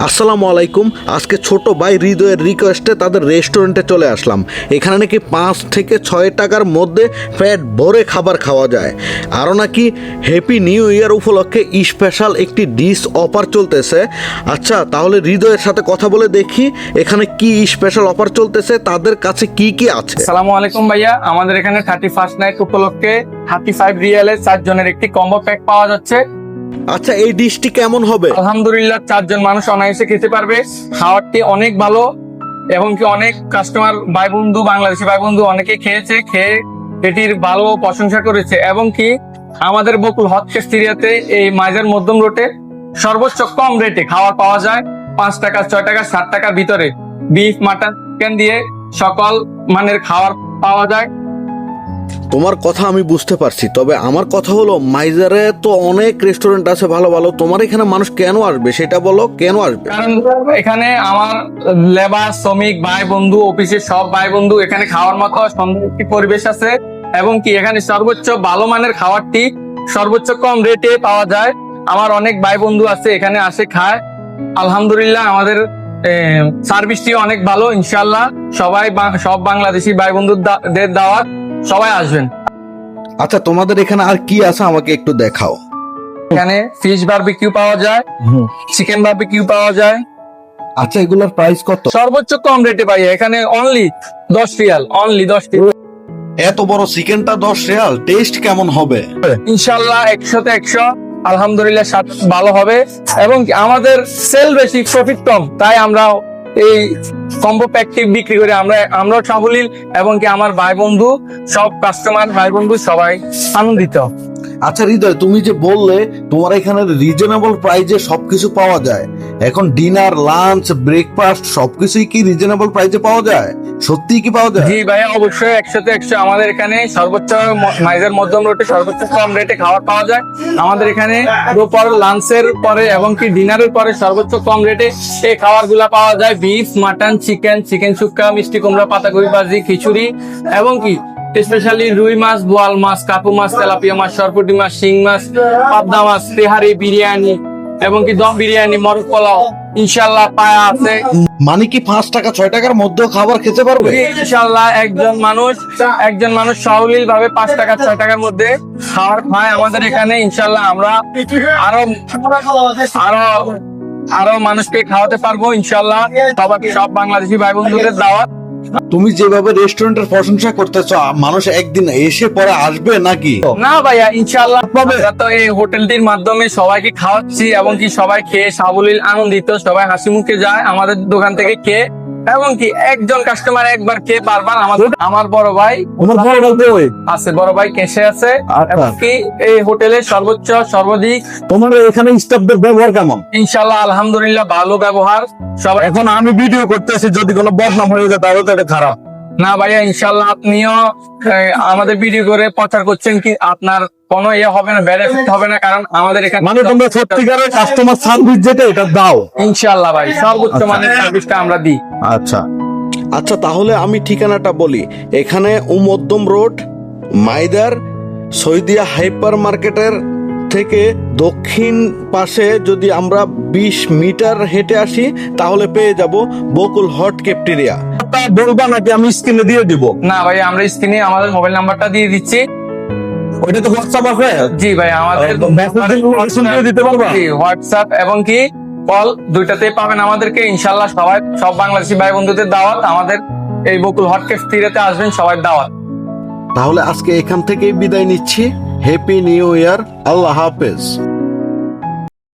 আসসালামু আলাইকুম। আজকে ছোট ভাই হৃদয়ের রিকোয়েস্টে তাদের রেস্টুরেন্টে চলে আসলাম। এখানে নাকি 5 থেকে 6 টাকার মধ্যে পেট ভরে খাবার খাওয়া যায়। আরও নাকি হ্যাপি নিউ ইয়ার উপলক্ষে স্পেশাল একটি ডিশ অফার চলতেছে। আচ্ছা, তাহলে হৃদয়ের সাথে কথা বলে দেখি এখানে কি স্পেশাল অফার চলতেছে, তাদের কাছে কি কি আছে। আসসালামু আলাইকুম ভাইয়া, আমাদের এখানে 31st নাইট উপলক্ষে 35 রিয়ালে 4 জনের একটি কম্বো প্যাক পাওয়া যাচ্ছে। আচ্ছা, এই ডিশটি কেমন হবে? আলহামদুলিল্লাহ 4 জন মানুষ অনায়াসে খেতে পারবে। খাবারটি অনেক ভালো এবং কি অনেক কাস্টমার ভাই বন্ধু, বাংলাদেশি ভাই বন্ধু অনেকে খেয়েছে, খেয়ে এটির ভালো প্রশংসা করেছে। এবং কি আমাদের বকুল হট ক্যাফেটেরিয়াতে এই মাইজার মধ্যম রোডে সর্বোচ্চ কম রেটে খাবার পাওয়া যায়। 5 টাকা, 6 টাকা, 7 টাকার ভিতরে বিফ, মাটন, চিকেন দিয়ে সকল মানের খাবার পাওয়া যায়। তোমার কথা আমি বুঝতে পারছি, তবে আমার কথা হলো মাইজারে তো অনেক রেস্টুরেন্ট আছে ভালো ভালো, তোমার এখানে মানুষ কেন আসবে সেটা বলো, কেন আসবে? কারণ এখানে আমার লেবার, শ্রমিক, ভাই বন্ধু, অফিসের সব ভাই বন্ধু এখানে খাওয়ার মতো সুন্দর একটি পরিবেশ আছে। এবং কি এখানে সর্বোচ্চ ভালো মানের খাবারটি সর্বোচ্চ কম রেটে পাওয়া যায়। আমার অনেক ভাই বন্ধু আছে এখানে আসে খায়। আলহামদুলিল্লাহ আমাদের সার্ভিসটি অনেক ভালো। ইনশাল্লাহ সব বাংলাদেশি ভাই বন্ধুদের দাওয়াত, সবাই আসবেন। আচ্ছা, তোমাদের এখানে আর কি আছে আমাকে একটু দেখাও। এখানে ফিশ বারবিকিউ পাওয়া যায়, চিকেন বারবিকিউ পাওয়া যায়। আচ্ছা, এগুলোর প্রাইস কত? সর্বোচ্চ কম রেটে পাই এখানে অনলি 10 রিয়াল, অনলি 10 রিয়াল। এত বড় চিকেনটা 10 রিয়াল, টেস্ট কেমন হবে? ইনশাল্লাহ 100তে 100। আলহামদুলিল্লাহ স্বাদ ভালো হবে এবং কি আমাদের সেল বেশি, প্রফিট কম, তাই আমরা এই কম্বো প্যাকটি বিক্রি করে আমরা সাবলীল এবং কি আমার ভাই বন্ধু, সব কাস্টমার ভাই বন্ধু সবাই আনন্দিত। আচ্ছা হৃদয়, তুমি যে বললে তোমার এখানে রিজনেবল প্রাইজে সবকিছু পাওয়া যায়, এখন ডিনার, লাঞ্চ, ব্রেকফাস্ট সবকিছুই কি রিজনেবল প্রাইজে পাওয়া যায়? সত্যি কি পাওয়া যায়? জি ভাইয়া, অবশ্যই 100তে 100। আমাদের এখানে সর্বোচ্চ মাইজার মধ্যম রোডে সর্বোচ্চ কম রেটে খাবার পাওয়া যায়। আমাদের এখানে দুপুর লাঞ্চের পরে এবং কি ডিনারের পরে সর্বোচ্চ কম রেটে এই খাবারগুলা পাওয়া যায়। বিফ, মাটন, চিকেন সুক্কা, মিষ্টি কুমড়া, পাতাকপি ভাজি, খিচুড়ি এবং কি স্পেশালি রুই মাছ, বোয়াল মাছ, কাপু মাছ, তেলাপিয়া মাছ, সরপুটি মাছ, শিং মাছ, পাবদা মাছ, তেহারি, বিরিয়ানি এবং কি দম বিরিয়ানি, মরক পোলাও ইনশাল্লাহ পায়া আছে। মানে কি 5 টাকা 6 টাকার মধ্যেও খাবার খেতে পারবে? ইনশাল্লাহ একজন মানুষ সাবলীল ভাবে 5 টাকা 6 টাকার মধ্যে খাবার খায় আমাদের এখানে। ইনশাল্লাহ আমরা আরো মানুষকে খাওয়াতে পারবো ইনশাল্লাহ। সব বাংলাদেশি ভাই বন্ধুদের দাওয়াত। তুমি যেভাবে রেস্টুরেন্টের প্রশংসা করতেছো, মানুষ একদিন এসে পরে আসবে নাকি? না ভাইয়া, ইনশাল্লাহ আমরা তো এই হোটেলটির মাধ্যমে সবাইকে খাওয়াচ্ছি এবং কি সবাই খেয়ে সাবলীল আনন্দিত, সবাই হাসি মুখে যায় আমাদের দোকান থেকে খেয়ে। এবং কি একজন কাস্টমার একবার খেয়ে বারবার আমার বড় ভাই আছে, বড় ভাই কেসে আছে। এবং কি এই হোটেলের সর্বাধিক তোমার এখানে স্টাফদের ব্যবহার কেমন? ইনশাল্লাহ আলহামদুলিল্লাহ ভালো ব্যবহার সবাই। এখন আমি ভিডিও করতেছি, যদি কোনো বদনাম হয়ে যায় তাহলে তো এটা খারাপ। না ভাইয়া, ইনশাল্লাহ আপনিও আমাদের ভিডিও করে প্রচার করছেন, কি আপনার কোনো ইয়ে হবে না, বেনিফিট হবে না, কারণ আমাদের এখানে মানে তোমরা সত্যিকারের কাস্টমার সার্ভিস যেটা এটা দাও। ইনশাল্লাহ ভাই সর্বোচ্চ মানের সার্ভিসটা আমরা দিই। আচ্ছা, তাহলে আমি ঠিকানাটা বলি। এখানে মধ্যম রোড, মাইদার, সৈদিয়া হাইপার মার্কেটের থেকে দক্ষিণ পাশে যদি আমরা 20 মিটার হেঁটে আসি তাহলে পেয়ে যাব বকুল হট ক্যাফেটেরিয়া। বলবা নাকি আমি স্ক্রিনে দিয়ে দিব? না ভাই, আমরা স্ক্রিনে আমাদের মোবাইল নাম্বারটা দিয়ে দিচ্ছি। ওইটা তো হোয়াটসঅ্যাপ আছে? জি ভাই, আমাদের দিতে পারবা? হোয়াটসঅ্যাপ এবং কি কল দুইটাতেই পাবেন আমাদেরকে। ইনশাল্লাহ সব বাংলাদেশি ভাই বন্ধুদের দাওয়াত, আমাদের এই বকুল হট ক্যাফেটেরিয়াতে আসবেন, সবাই দাওয়াত। তাহলে আজকে এখান থেকেই বিদায় নিচ্ছি। হ্যাপি নিউ ইয়ার, আল্লাহ হাফেজ।